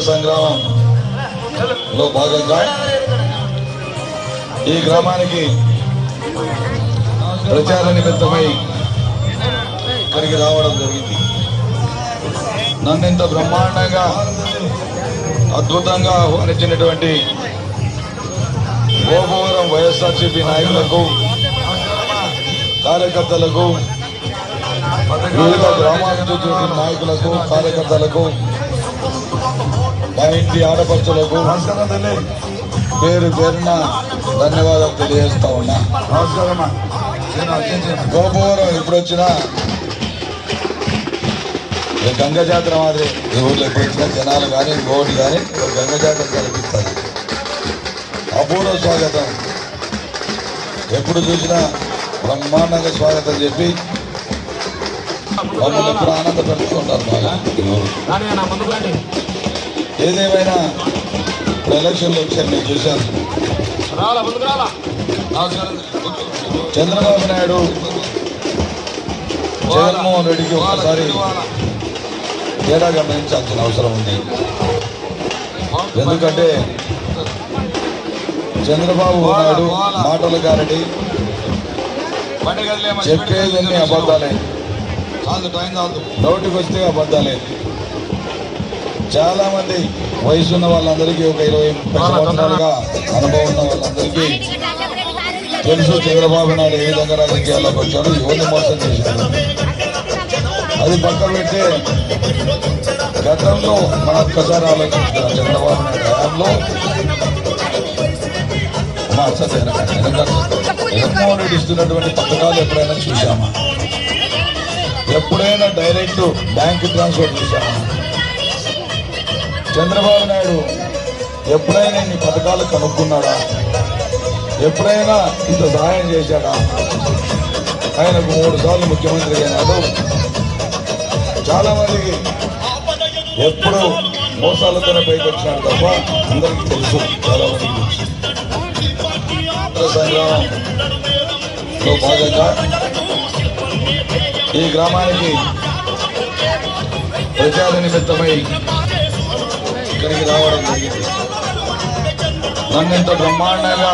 సంగ్రామంలో భాగంగా ఈ గ్రామానికి ప్రచార నిమిత్తమై ఇక్కడికి రావడం జరిగింది. నన్ను ఇంత బ్రహ్మాండంగా అద్భుతంగా ఆహ్వానించినటువంటి గోపవరం వైఎస్ఆర్సీపీ నాయకులకు, కార్యకర్తలకు, వివిధ గ్రామాభివృద్ధి నాయకులకు, కార్యకర్తలకు, మా ఇంటి ఆడపడుచులకు పేరు పేరున ధన్యవాదాలు తెలియజేస్తా ఉన్నా. గోపవరం ఎప్పుడు వచ్చినా గంగ జాతర మాదిరి ఈ ఊళ్ళో ఎప్పుడు వచ్చినా జనాలు కానీ గోడు కానీ గంగ జాతర కనిపిస్తుంది. అపూర్వ స్వాగతం, ఎప్పుడు చూసినా బ్రహ్మాండంగా స్వాగతం చెప్పి మమ్మల్ని ఎప్పుడు ఆనందపరుచుకుంటారు బాగా. ఏదేమైనా ఎలక్షన్లో వచ్చారు, నేను చూశాను. చంద్రబాబు నాయుడు జగన్మోహన్ రెడ్డికి ఒకసారి తేడా గమనించాల్సిన అవసరం ఉంది. ఎందుకంటే చంద్రబాబు నాయుడు మాటలు గారడి, చెప్పేదన్నీ అబద్ధాలే, నోటికి వస్తే అబద్ధాలే. చాలా మంది వయసున్న వాళ్ళందరికీ, ఒక 20-30 సంవత్సరాలుగా అనుభవం ఉన్న వాళ్ళందరికీ తెలుసు చంద్రబాబు నాయుడు ఏ విధంగా రాజకీయాల్లోకి వచ్చాడు, ఎవరిని మోసం చేశాడు. అది పక్కన పెట్టే గతంలో మనం ఒక్కసారి ఆలోచించాం. చంద్రబాబు నాయుడు హయాంలో జగన్మోహన్ రెడ్డి ఇస్తున్నటువంటి పథకాలు ఎప్పుడైనా చూసామా? ఎప్పుడైనా డైరెక్ట్ బ్యాంక్ ట్రాన్స్ఫర్ చూసామా? చంద్రబాబు నాయుడు ఎప్పుడైనా ఇన్ని పథకాలు కనుక్కున్నాడా? ఎప్పుడైనా ఇంత సహాయం చేశాడా? ఆయనకు 3 సార్లు ముఖ్యమంత్రి అయినాడు. చాలా మందికి ఎప్పుడు మోసాలతోనే పైకి వచ్చినాడు తప్ప అందరికీ తెలుసు. చాలా మందికి తెలుసు. సంగ్రామంలో భాగంగా ఈ గ్రామానికి ప్రచార నిమిత్తమై ఇక్కడికి రావడం జరిగింది. నన్ను ఇంత బ్రహ్మాండంగా